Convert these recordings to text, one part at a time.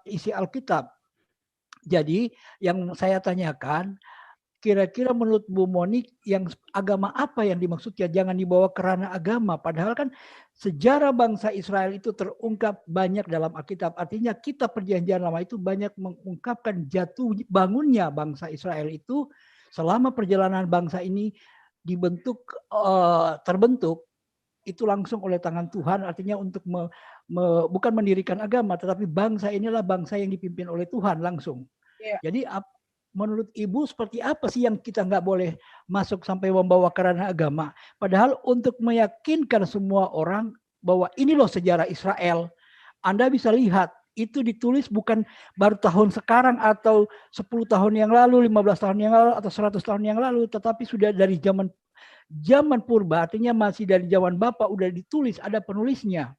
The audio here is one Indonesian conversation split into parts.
isi Alkitab. Jadi yang saya tanyakan, kira-kira menurut Bu Monik yang agama apa yang dimaksudnya, jangan dibawa ke ranah agama. Padahal kan sejarah bangsa Israel itu terungkap banyak dalam Alkitab. Artinya kitab Perjanjian Lama itu banyak mengungkapkan jatuh bangunnya bangsa Israel itu selama perjalanan bangsa ini terbentuk itu langsung oleh tangan Tuhan, artinya untuk bukan mendirikan agama, tetapi bangsa inilah bangsa yang dipimpin oleh Tuhan langsung. Yeah. Jadi menurut Ibu seperti apa sih yang kita nggak boleh masuk sampai membawa ke ranah agama? Padahal untuk meyakinkan semua orang bahwa ini loh sejarah Israel, Anda bisa lihat itu ditulis bukan baru tahun sekarang atau 10 tahun yang lalu, 15 tahun yang lalu, atau 100 tahun yang lalu, tetapi sudah dari zaman purba, artinya masih dari zaman Bapak udah ditulis, ada penulisnya.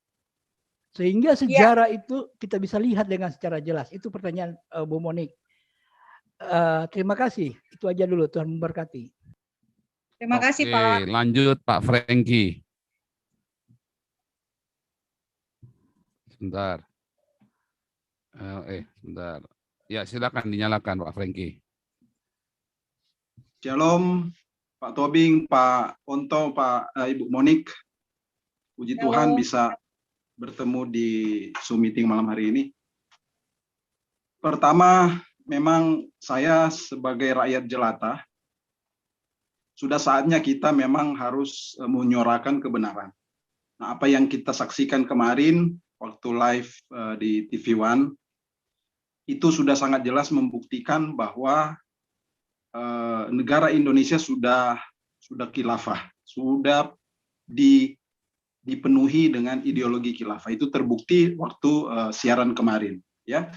Sehingga sejarah itu kita bisa lihat dengan secara jelas. Itu pertanyaan Bu Monik. Terima kasih. Itu aja dulu, Tuhan memberkati. Terima kasih, Pak. Lanjut Pak Franky. Sebentar. Sebentar. Ya, silakan dinyalakan Pak Franky. Shalom, Pak Tobing, Pak Ponto, Ibu Monik. Puji Tuhan bisa bertemu di Zoom meeting malam hari ini. Pertama, memang saya sebagai rakyat jelata, sudah saatnya kita memang harus menyuarakan kebenaran. Nah, apa yang kita saksikan kemarin waktu live di TV One, itu sudah sangat jelas membuktikan bahwa negara Indonesia sudah khilafah, sudah dipenuhi dengan ideologi khilafah. Itu terbukti waktu siaran kemarin, ya.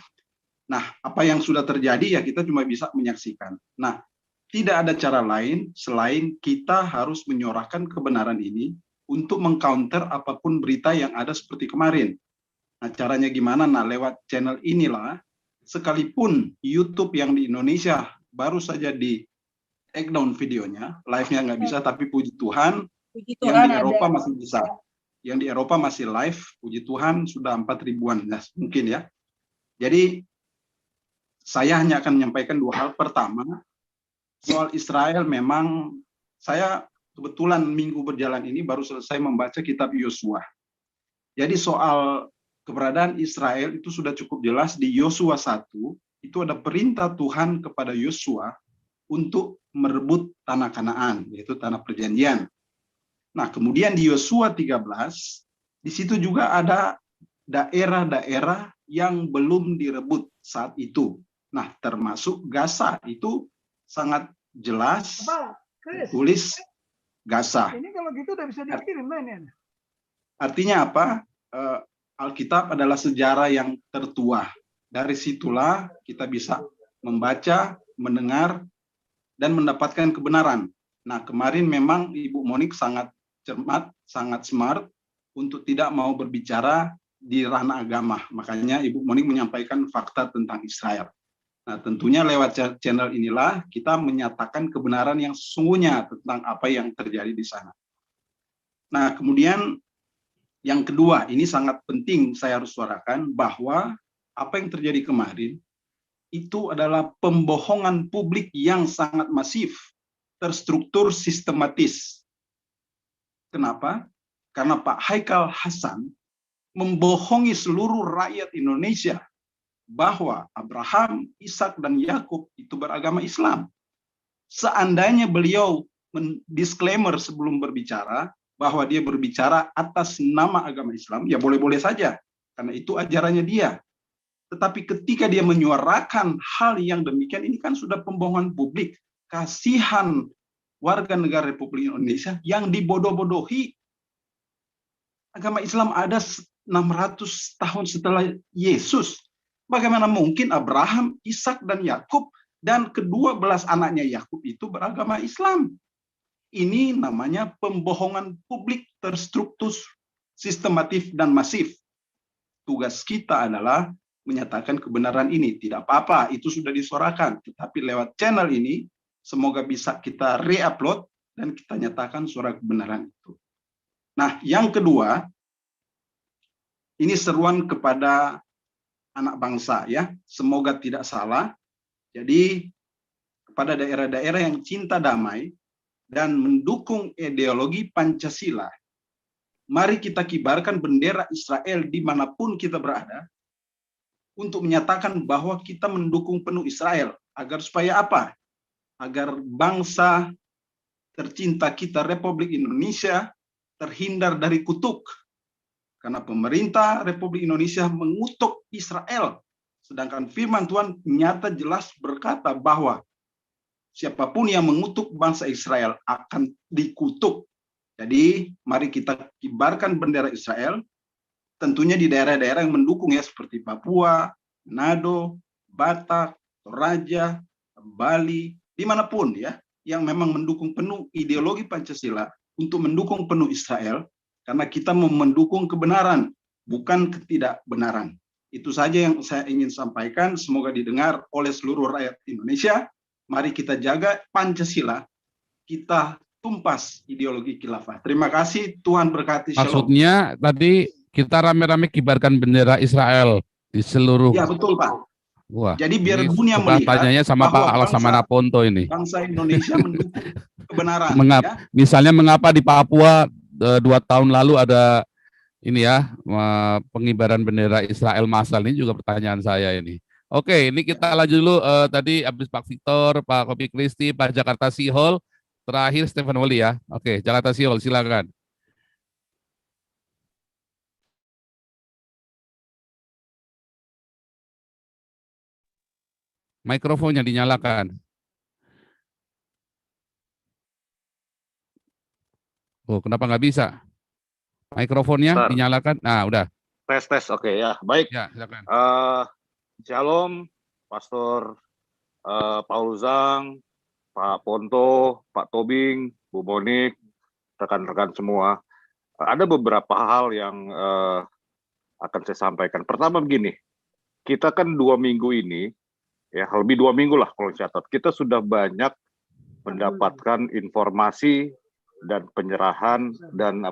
Nah, apa yang sudah terjadi ya kita cuma bisa menyaksikan. Nah, tidak ada cara lain selain kita harus menyuarakan kebenaran ini untuk mengcounter apapun berita yang ada seperti kemarin. Nah, caranya gimana? Nah, lewat channel inilah, sekalipun YouTube yang di Indonesia baru saja di take down videonya, live-nya nggak bisa, tapi puji Tuhan, yang di Eropa masih bisa. Yang di Eropa masih live, puji Tuhan sudah 4.000-an, nah, mungkin ya. Jadi, saya hanya akan menyampaikan dua hal. Pertama, soal Israel memang, saya kebetulan minggu berjalan ini baru selesai membaca kitab Yosua. Jadi soal keberadaan Israel itu sudah cukup jelas di Yosua 1, itu ada perintah Tuhan kepada Yosua untuk merebut tanah Kanaan, yaitu tanah perjanjian. Nah, kemudian di Yosua 13, di situ juga ada daerah-daerah yang belum direbut saat itu. Nah, termasuk Gaza, itu sangat jelas tulis Gaza. Ini kalau gitu udah bisa dikirim ini. Artinya apa? Alkitab adalah sejarah yang tertua. Dari situlah kita bisa membaca, mendengar, dan mendapatkan kebenaran. Nah, kemarin memang Ibu Monik sangat cermat, sangat smart untuk tidak mau berbicara di ranah agama. Makanya Ibu Monik menyampaikan fakta tentang Israel. Nah, tentunya lewat channel inilah kita menyatakan kebenaran yang sesungguhnya tentang apa yang terjadi di sana. Nah, kemudian yang kedua, ini sangat penting saya harus suarakan bahwa apa yang terjadi kemarin itu adalah pembohongan publik yang sangat masif, terstruktur sistematis. Kenapa? Karena Pak Haikal Hasan membohongi seluruh rakyat Indonesia bahwa Abraham, Ishak, dan Yakub itu beragama Islam. Seandainya beliau disclaimer sebelum berbicara bahwa dia berbicara atas nama agama Islam, ya boleh-boleh saja, karena itu ajarannya dia. Tetapi ketika dia menyuarakan hal yang demikian, ini kan sudah pembohongan publik. Kasihan warga negara Republik Indonesia yang dibodoh-bodohi. Agama Islam ada 600 tahun setelah Yesus. Bagaimana mungkin Abraham, Ishak, dan Yakub, dan kedua belas anaknya Yakub itu beragama Islam? Ini namanya pembohongan publik terstruktur, sistematif, dan masif. Tugas kita adalah menyatakan kebenaran ini. Tidak apa-apa, itu sudah disuarakan. Tetapi lewat channel ini, semoga bisa kita re-upload dan kita nyatakan suara kebenaran itu. Nah, yang kedua, ini seruan kepada anak bangsa ya. Semoga tidak salah. Jadi kepada daerah-daerah yang cinta damai dan mendukung ideologi Pancasila, mari kita kibarkan bendera Israel dimanapun kita berada untuk menyatakan bahwa kita mendukung penuh Israel. Agar supaya apa? Agar bangsa tercinta kita Republik Indonesia terhindar dari kutuk. Karena pemerintah Republik Indonesia mengutuk Israel. Sedangkan firman Tuhan nyata jelas berkata bahwa siapapun yang mengutuk bangsa Israel akan dikutuk. Jadi mari kita kibarkan bendera Israel, tentunya di daerah-daerah yang mendukung ya, seperti Papua, Manado, Batak, Toraja, Bali, dimanapun ya, yang memang mendukung penuh ideologi Pancasila untuk mendukung penuh Israel, karena kita mendukung kebenaran, bukan ketidakbenaran. Itu saja yang saya ingin sampaikan, semoga didengar oleh seluruh rakyat Indonesia. Mari kita jaga Pancasila, kita tumpas ideologi khilafah. Terima kasih, Tuhan berkati. Shalom. Maksudnya tadi kita rame-rame kibarkan bendera Israel di seluruh. Ya betul Pak. Wah, jadi biar ini dunia melihat tanyanya sama Pak Laksamana Ponto ini. Bangsa Indonesia mendukung kebenaran. Ya. Misalnya mengapa di Papua 2 tahun lalu ada ini ya pengibaran bendera Israel massal, ini juga pertanyaan saya ini. Oke, ini kita lanjut dulu. Tadi habis Pak Victor, Pak Kopi Kristi, Pak Jakarta Sihol, terakhir Stephen Woli ya. Oke, Jakarta Sihol silakan. Mikrofonnya dinyalakan. Oh, kenapa nggak bisa? Mikrofonnya dinyalakan. Nah, udah. Tes, oke ya. Baik. Ya, silakan. Shalom, Pastor Paul Zhang, Pak Ponto, Pak Tobing, Bu Monik, rekan-rekan semua. Ada beberapa hal yang akan saya sampaikan. Pertama begini, kita kan 2 minggu ini, ya lebih 2 minggu lah kalau catat, kita sudah banyak mendapatkan informasi dan penyerahan dan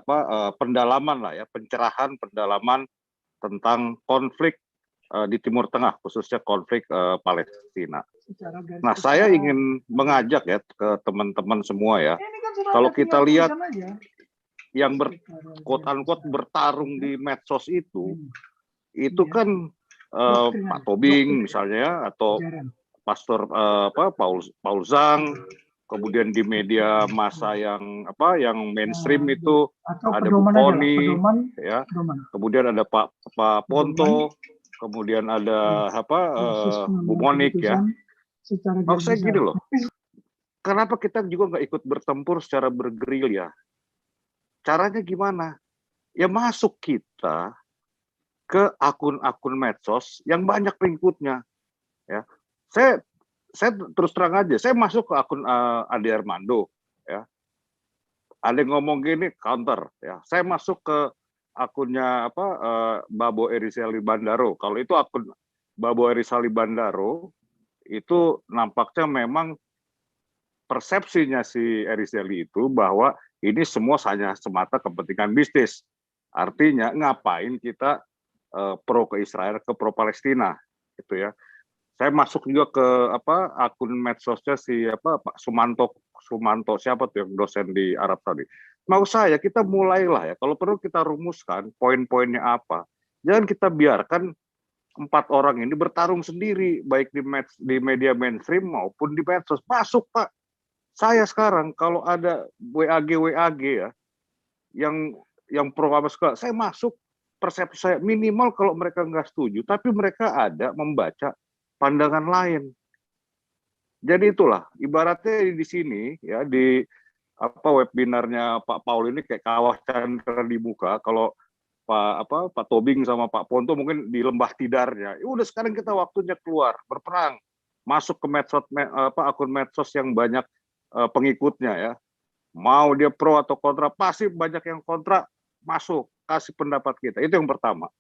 pendalaman lah ya, pencerahan pendalaman tentang konflik di Timur Tengah, khususnya konflik Palestina. Nah, saya ingin mengajak ya ke teman-teman semua ya, kalau kita lihat yang quote-unquote bertarung di medsos itu kan Pak Tobing misalnya, atau Pastor Paul Zhang, kemudian di media massa yang mainstream itu ada Bu Koni, ya, kemudian ada Pak Ponto, kemudian ada Bu Monik ya. Maksud saya gini loh, kenapa kita juga nggak ikut bertempur secara bergerilya? Caranya gimana? Ya masuk kita ke akun-akun medsos yang banyak pengikutnya. Ya, saya terus terang aja, saya masuk ke akun Ade Armando, ya. Ada yang ngomong gini, counter, ya. Saya masuk ke akunnya Babo Erisali Bandaro. Kalau itu akun Babo Erisali Bandaro, itu nampaknya memang persepsinya si Erisali itu bahwa ini semua hanya semata kepentingan bisnis. Artinya ngapain kita pro ke Israel, ke pro Palestina, gitu ya. Saya masuk juga ke akun medsosnya si Pak Sumanto siapa tuh yang dosen di Arab tadi. Mau saya kita mulailah ya, kalau perlu kita rumuskan poin-poinnya apa. Jangan kita biarkan 4 orang ini bertarung sendiri baik di media mainstream maupun di medsos. Masuk Pak. Saya sekarang kalau ada WAG ya yang pro apa segala, saya masuk. Persepsi saya minimal kalau mereka nggak setuju, tapi mereka ada membaca pandangan lain. Jadi itulah ibaratnya di sini ya, di webinarnya Pak Paul ini kayak kawah candra di muka. Kalau Pak Tobing sama Pak Ponto mungkin di lembah tidarnya. Ya udah, sekarang kita waktunya keluar berperang, masuk ke medsos akun medsos yang banyak pengikutnya ya. Mau dia pro atau kontra, pasti banyak yang kontra, masuk kasih pendapat kita. Itu yang pertama.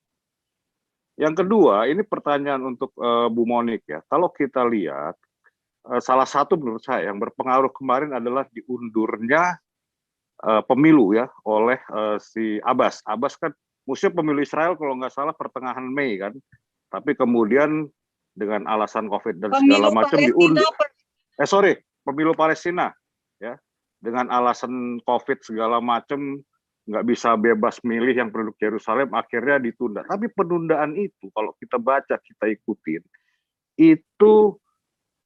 Yang kedua, ini pertanyaan untuk Bu Monik ya. Kalau kita lihat, salah satu menurut saya yang berpengaruh kemarin adalah diundurnya pemilu ya oleh si Abbas. Abbas kan musuh pemilu Israel kalau nggak salah pertengahan Mei kan. Tapi kemudian dengan alasan COVID dan segala macam diundur. Pemilu Palestina, ya, dengan alasan COVID segala macam nggak bisa bebas milih yang penduduk Yerusalem, akhirnya ditunda. Tapi penundaan itu kalau kita baca, kita ikutin, itu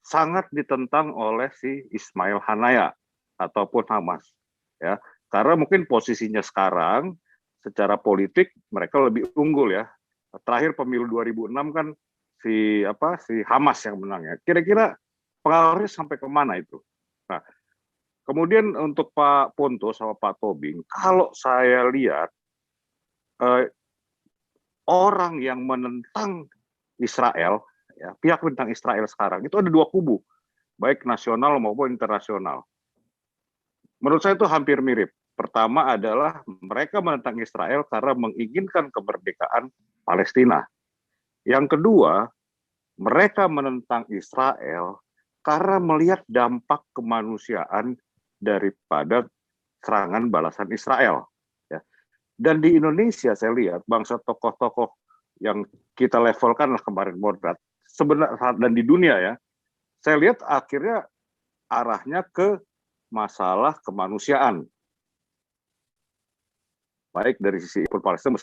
sangat ditentang oleh si Ismail Hanaya ataupun Hamas, ya, karena mungkin posisinya sekarang secara politik mereka lebih unggul, ya. Terakhir pemilu 2006 kan si Hamas yang menang, ya. Kira-kira pengaruhnya sampai kemana itu? Nah, kemudian untuk Pak Ponto sama Pak Tobing, kalau saya lihat orang yang menentang Israel, ya, pihak tentang Israel sekarang itu ada dua kubu, baik nasional maupun internasional. Menurut saya itu hampir mirip. Pertama adalah mereka menentang Israel karena menginginkan kemerdekaan Palestina. Yang kedua, mereka menentang Israel karena melihat dampak kemanusiaan daripada serangan balasan Israel. Ya. Dan di Indonesia saya lihat bangsa tokoh-tokoh yang kita levelkan lah kemarin moderat, sebenarnya dan di dunia, ya, saya lihat akhirnya arahnya ke masalah kemanusiaan. Baik dari sisi Palestina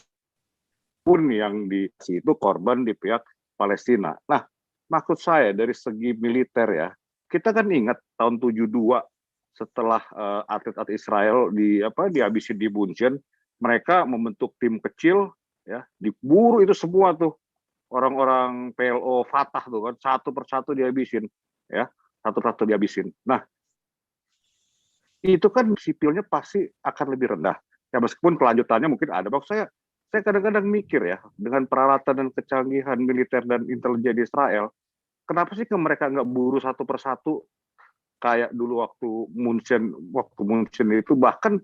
pun yang di situ korban di pihak Palestina. Nah, maksud saya dari segi militer, ya, kita kan ingat tahun 72 setelah atlet-atlet Israel dihabisin di Bunchen, mereka membentuk tim kecil, ya, diburu itu semua tuh orang-orang PLO Fatah tuh kan, satu persatu dihabisin, ya, satu-satu dihabisin. Nah, itu kan sipilnya pasti akan lebih rendah. Ya, meskipun kelanjutannya mungkin ada. Maksud saya kadang-kadang mikir, ya, dengan peralatan dan kecanggihan militer dan intelijen Israel, kenapa sih mereka nggak buru satu persatu kayak dulu waktu Munchen itu, bahkan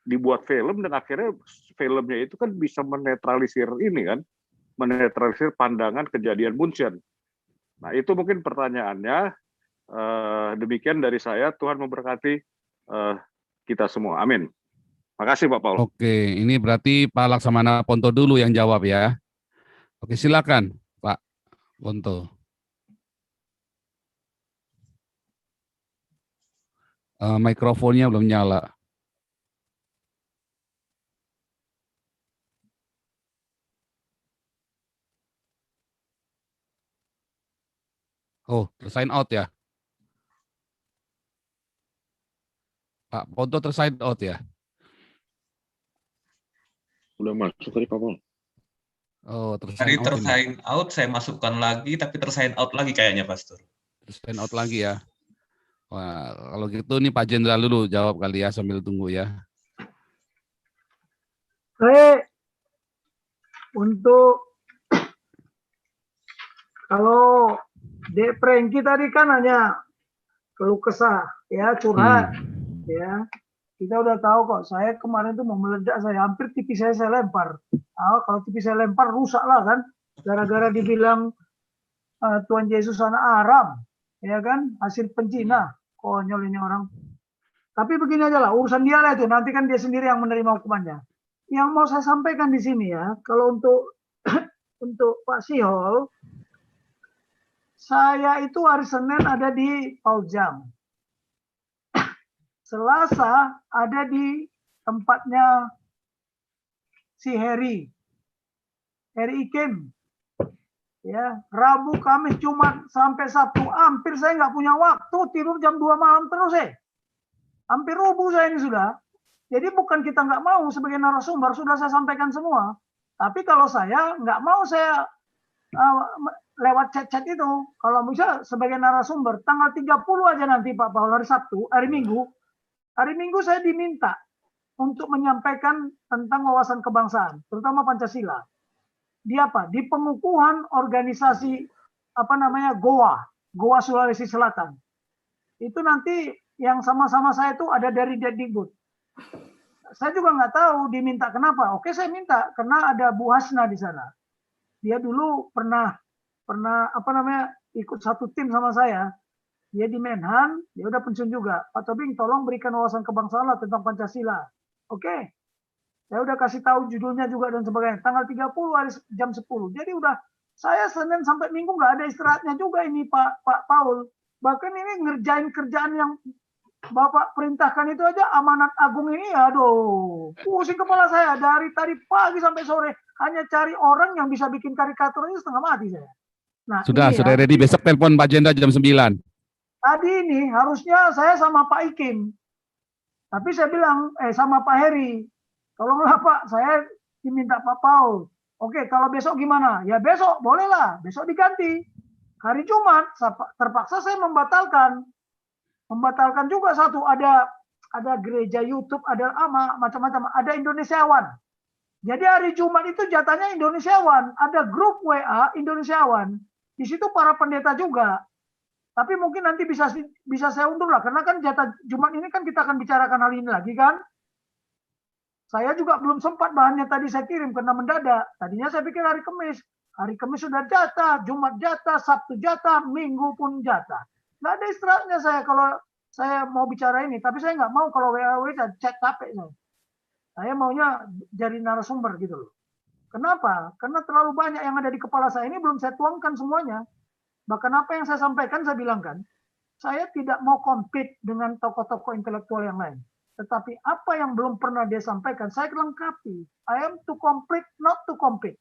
dibuat film dan akhirnya filmnya itu kan bisa menetralisir menetralisir pandangan kejadian Munchen. Nah, itu mungkin pertanyaannya. Demikian dari saya. Tuhan memberkati kita semua. Amin. Makasih Pak Paul. Oke, ini berarti Pak Laksamana Ponto dulu yang jawab, ya. Oke, silakan Pak Ponto. Mikrofonnya belum nyala. Oh, tersign out, ya. Pak Ponto tersign out, ya. Udah masuk tadi Pak Paul. Oh, Tadi tersign out, saya masukkan lagi, tapi tersign out lagi kayaknya, Pastor. Tersign out lagi, ya. Wah, kalau gitu nih Pak Jenderal dulu jawab kali, ya, sambil tunggu, ya. Saya untuk kalau Dek Prengki tadi kan hanya keluh kesah, ya, curhat, ya. Kita udah tahu kok, saya kemarin tuh mau meledak, saya hampir TV saya lempar. Kalau TV saya lempar rusak lah kan, gara-gara dibilang Tuhan Yesus anak Aram, ya kan, hasil pencina, konyol ini orang. Tapi begini aja lah, urusan dia lah itu, nanti kan dia sendiri yang menerima hukumannya. Yang mau saya sampaikan di sini, ya, kalau untuk untuk Pak Sihol, saya itu hari Senin ada di Pauljam. Selasa ada di tempatnya si Heri Ikem, ya. Rabu, Kamis, Jumat sampai Sabtu hampir saya nggak punya waktu, tidur jam 2 malam terus, hampir rubuh saya ini sudah. Jadi bukan kita nggak mau sebagai narasumber, sudah saya sampaikan semua. Tapi kalau saya nggak mau saya lewat chat-chat itu, kalau bisa sebagai narasumber tanggal 30 aja nanti Pak Paul, hari Sabtu, hari Minggu saya diminta untuk menyampaikan tentang wawasan kebangsaan, terutama Pancasila. Di apa? Di pengukuhan organisasi Goa Sulawesi Selatan. Itu nanti yang sama-sama saya itu ada dari Dikbud. Saya juga nggak tahu diminta kenapa. Oke, saya minta karena ada Bu Hasna di sana. Dia dulu pernah ikut satu tim sama saya. Dia di Menhan, dia udah pensiun juga. Pak Tobing, tolong berikan wawasan kebangsaan tentang Pancasila. Oke. Saya udah kasih tahu judulnya juga dan sebagainya. Tanggal 30 hari jam 10. Jadi udah Saya Senin sampai Minggu nggak ada istirahatnya juga ini Pak Paul. Bahkan ini ngerjain kerjaan yang Bapak perintahkan itu aja, amanat agung ini, aduh, pusing kepala saya dari tadi pagi sampai sore, hanya cari orang yang bisa bikin karikatur ini setengah mati saya. Nah, Sudah ya, ready, besok telepon Pak Jenderal jam 9. Tadi ini harusnya saya sama Pak Ikim, tapi saya bilang, sama Pak Heri, tolonglah Pak, saya diminta Pak Paul. Oke, kalau besok gimana? Ya besok, bolehlah, besok diganti. Hari Jumat, terpaksa saya membatalkan juga satu, ada gereja YouTube, ada macam-macam, ada Indonesiawan. Jadi hari Jumat itu jatahnya Indonesiawan, ada grup WA Indonesiawan. Di situ para pendeta juga. Tapi mungkin nanti bisa saya undur lah, karena kan jatah Jumat ini kan kita akan bicarakan hal ini lagi kan. Saya juga belum sempat bahannya tadi saya kirim karena mendadak. Tadinya saya pikir hari Kamis. Hari Kamis sudah jatah, Jumat jatah, Sabtu jatah, Minggu pun jatah. Nggak ada istirahatnya saya kalau saya mau bicara ini. Tapi saya nggak mau kalau WA chat capek saya. Saya maunya jadi narasumber gitu loh. Kenapa? Karena terlalu banyak yang ada di kepala saya ini belum saya tuangkan semuanya. Bahkan apa yang saya sampaikan saya bilang kan, saya tidak mau compete dengan tokoh-tokoh intelektual yang lain. Tetapi apa yang belum pernah dia sampaikan, saya lengkapi. I am to complete, not to compete.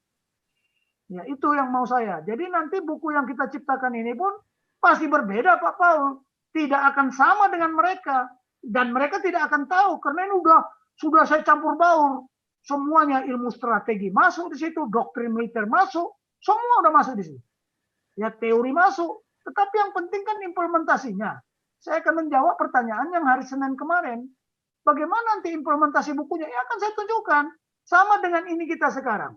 Ya, itu yang mau saya. Jadi nanti buku yang kita ciptakan ini pun pasti berbeda Pak Paul. Tidak akan sama dengan mereka. Dan mereka tidak akan tahu. Karena ini sudah saya campur baur. Semuanya ilmu strategi masuk di situ. Doktrin militer masuk. Semua udah masuk di situ. Ya teori masuk. Tetapi yang penting kan implementasinya. Saya akan menjawab pertanyaan yang hari Senin kemarin. Bagaimana nanti implementasi bukunya? Ya akan saya tunjukkan. Sama dengan ini kita sekarang.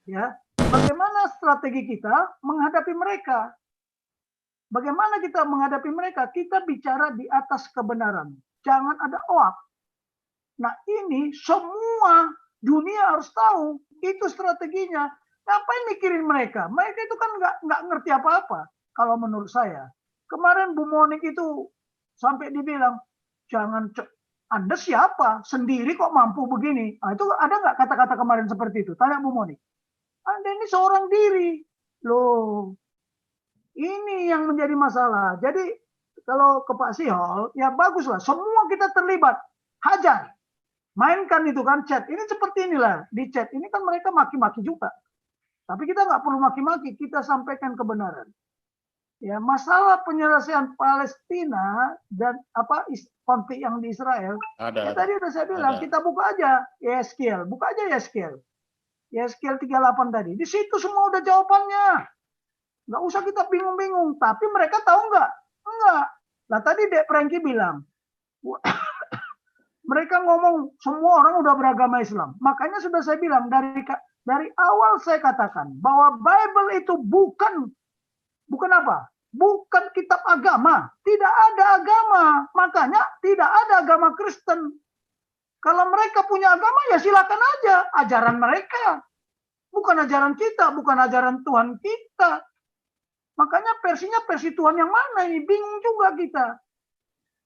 Ya. Bagaimana strategi kita menghadapi mereka? Bagaimana kita menghadapi mereka? Kita bicara di atas kebenaran. Jangan ada hoak. Nah ini semua dunia harus tahu. Itu strateginya. Ngapain mikirin mereka? Mereka itu kan nggak ngerti apa-apa. Kalau menurut saya. Kemarin Bu Monik itu sampai dibilang, jangan Anda siapa? Sendiri kok mampu begini? Nah, itu ada nggak kata-kata kemarin seperti itu? Tanya Bu Monik. Anda ini seorang diri. Loh, ini yang menjadi masalah. Jadi kalau ke Pak Sihol, ya baguslah. Semua kita terlibat. Hajar. Mainkan itu kan chat. Ini seperti inilah. Di chat ini kan mereka maki-maki juga. Tapi kita nggak perlu maki-maki. Kita sampaikan kebenaran. Ya, masalah penyelesaian Palestina dan konflik yang di Israel. Tadi udah saya bilang, kita buka aja Yeskiel. Buka aja Yeskiel. Yeskiel 38 tadi. Di situ semua udah jawabannya. Nggak usah kita bingung-bingung. Tapi mereka tahu nggak? Enggak. Nah tadi Dek Franky bilang, mereka ngomong semua orang udah beragama Islam. Makanya sudah saya bilang dari awal saya katakan bahwa Bible itu bukan apa? Bukan kitab agama. Tidak ada agama. Makanya tidak ada agama Kristen. Kalau mereka punya agama ya silakan aja. Ajaran mereka. Bukan ajaran kita. Bukan ajaran Tuhan kita. Makanya versinya versi Tuhan yang mana ini? Bingung juga kita.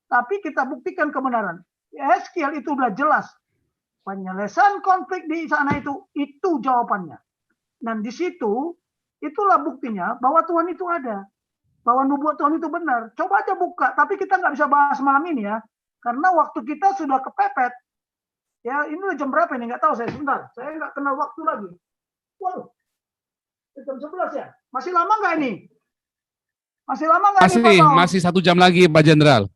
Tapi kita buktikan kebenaran. Yeskiel itu udah jelas. Penyelesaian konflik di sana itu jawabannya. Dan di situ, itulah buktinya bahwa Tuhan itu ada. Bahwa nubuat Tuhan itu benar. Coba aja buka. Tapi kita nggak bisa bahas malam ini ya. Karena waktu kita sudah kepepet. Ya, ini udah jam berapa ini? Nggak tahu saya. Sebentar. Saya nggak kenal waktu lagi. Wow. Jam 11 ya? Masih lama nggak ini? Masih lama nggak ini, Pak? Masih 1 jam lagi, Pak Jenderal.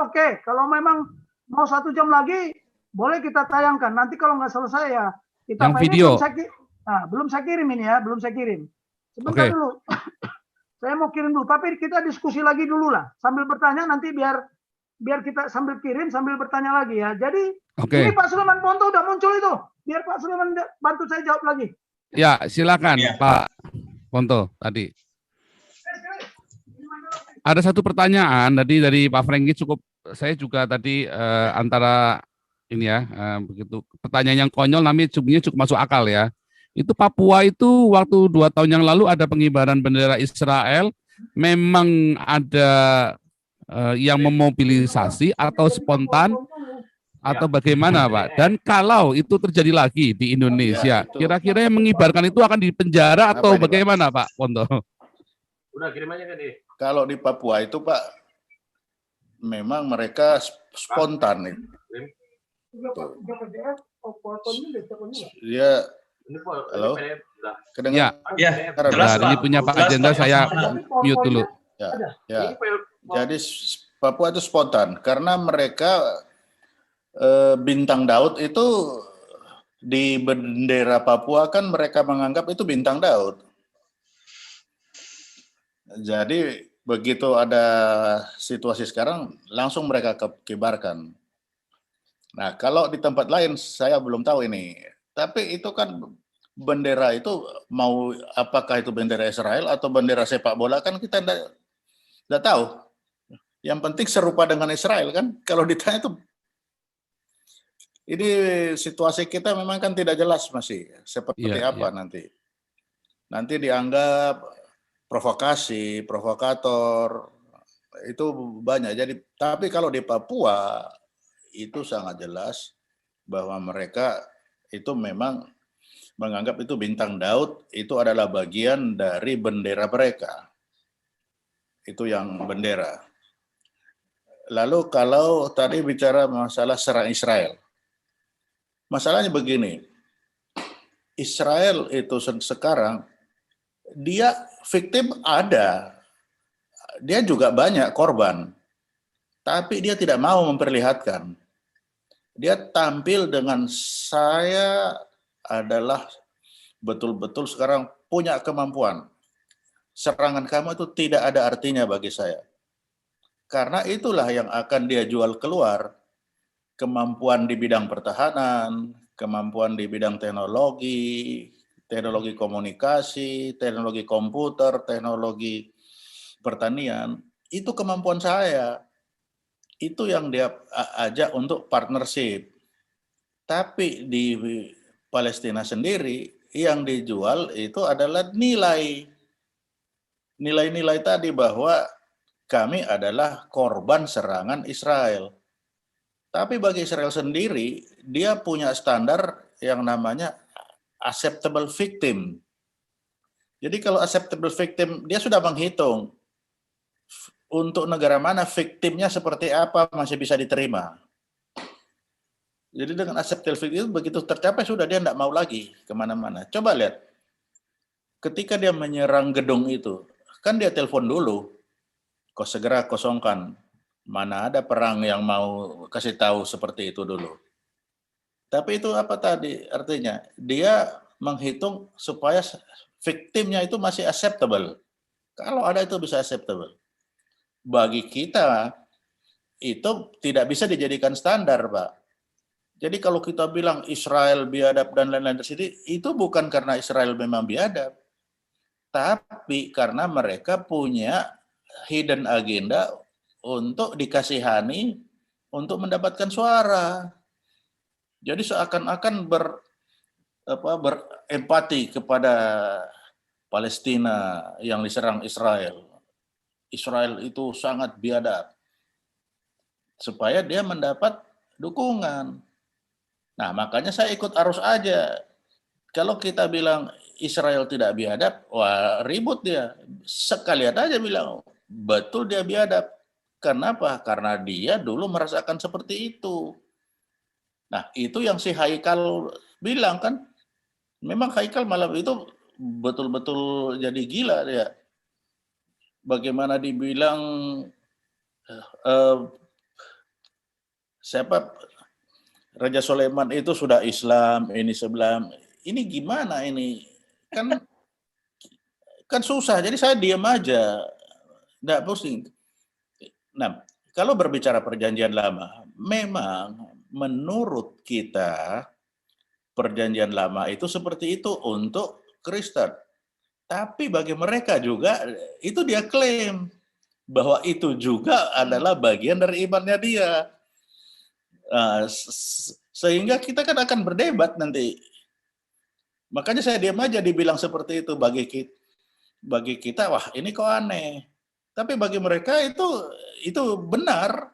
Oke. Kalau memang mau 1 jam lagi, boleh kita tayangkan. Nanti kalau nggak selesai ya. Kita yang video. Belum saya kirim ini ya. Belum saya kirim. Sebentar dulu. Saya mau kirim dulu. Tapi kita diskusi lagi dulu lah. Sambil bertanya nanti biar kita sambil kirim, sambil bertanya lagi ya. Jadi ini Pak Sulaiman Ponto udah muncul itu. Biar Pak Sulaiman bantu saya jawab lagi. Ya, silakan Pak Ponto tadi. Ada satu pertanyaan tadi dari Pak Franky saya juga tadi antara ini ya, begitu pertanyaan yang konyol namanya cukup masuk akal ya. Itu Papua itu waktu 2 tahun yang lalu ada pengibaran bendera Israel, memang ada yang memobilisasi atau spontan atau bagaimana, Pak? Dan kalau itu terjadi lagi di Indonesia, kira-kira yang mengibarkan itu akan dipenjara atau bagaimana, Pak Ponto? Udah kirim aja kan deh. Kalau di Papua itu, Pak, memang mereka spontan itu. Dia, halo, kedengar? Ya, jelas, ini punya Pak Jendra, saya mute dulu. Ya. Jadi Papua itu spontan karena mereka bintang Daud itu di bendera Papua kan mereka menganggap itu bintang Daud. Jadi begitu ada situasi sekarang langsung mereka kibarkan. Nah, kalau di tempat lain saya belum tahu ini. Tapi itu kan bendera itu mau apakah itu bendera Israel atau bendera sepak bola kan kita tidak tahu. Yang penting serupa dengan Israel kan. Kalau ditanya itu ini situasi kita memang kan tidak jelas masih seperti apa nanti. Nanti dianggap provokasi, provokator itu banyak. Jadi tapi kalau di Papua itu sangat jelas bahwa mereka itu memang menganggap itu bintang Daud itu adalah bagian dari bendera mereka. Itu yang bendera. Lalu kalau tadi bicara masalah serang Israel. Masalahnya begini. Israel itu sekarang dia victim ada. Dia juga banyak korban. Tapi dia tidak mau memperlihatkan. Dia tampil dengan saya adalah betul-betul sekarang punya kemampuan. Serangan kamu itu tidak ada artinya bagi saya. Karena itulah yang akan dia jual keluar. Kemampuan di bidang pertahanan, kemampuan di bidang teknologi, teknologi komunikasi, teknologi komputer, teknologi pertanian. Itu kemampuan saya. Itu yang dia ajak untuk partnership. Tapi di Palestina sendiri yang dijual itu adalah nilai. Nilai-nilai tadi bahwa kami adalah korban serangan Israel. Tapi bagi Israel sendiri, dia punya standar yang namanya acceptable victim. Jadi kalau acceptable victim, dia sudah menghitung untuk negara mana victimnya seperti apa masih bisa diterima. Jadi dengan acceptable victim itu begitu tercapai sudah dia tidak mau lagi kemana-mana. Coba lihat, ketika dia menyerang gedung itu, kan dia telepon dulu. Kau segera kosongkan. Mana ada perang yang mau kasih tahu seperti itu dulu. Tapi itu apa tadi? Artinya dia menghitung supaya victimnya itu masih acceptable. Kalau ada itu bisa acceptable. Bagi kita itu tidak bisa dijadikan standar, Pak. Jadi kalau kita bilang Israel biadab dan lain-lain itu bukan karena Israel memang biadab. Tapi karena mereka punya hidden agenda untuk dikasihani, untuk mendapatkan suara. Jadi seakan-akan berempati kepada Palestina yang diserang Israel. Israel itu sangat biadab. Supaya dia mendapat dukungan. Nah, makanya saya ikut arus aja. Kalau kita bilang Israel tidak biadab, wah ribut dia. Sekalian aja bilang, betul dia biadab. Kenapa? Karena dia dulu merasakan seperti itu. Nah, itu yang si Haikal bilang kan. Memang Haikal malam itu betul-betul jadi gila dia. Bagaimana dibilang siapa Raja Sulaiman itu sudah Islam, ini sebelah. Ini gimana ini? Kan susah. Jadi saya diam aja. Enggak pusing. Nah, kalau berbicara perjanjian lama, memang menurut kita perjanjian lama itu seperti itu untuk Kristen. Tapi bagi mereka juga itu dia klaim bahwa itu juga adalah bagian dari imannya dia. Sehingga kita kan akan berdebat nanti. Makanya saya diam aja dibilang seperti itu bagi kita wah ini kok aneh. Tapi bagi mereka itu benar.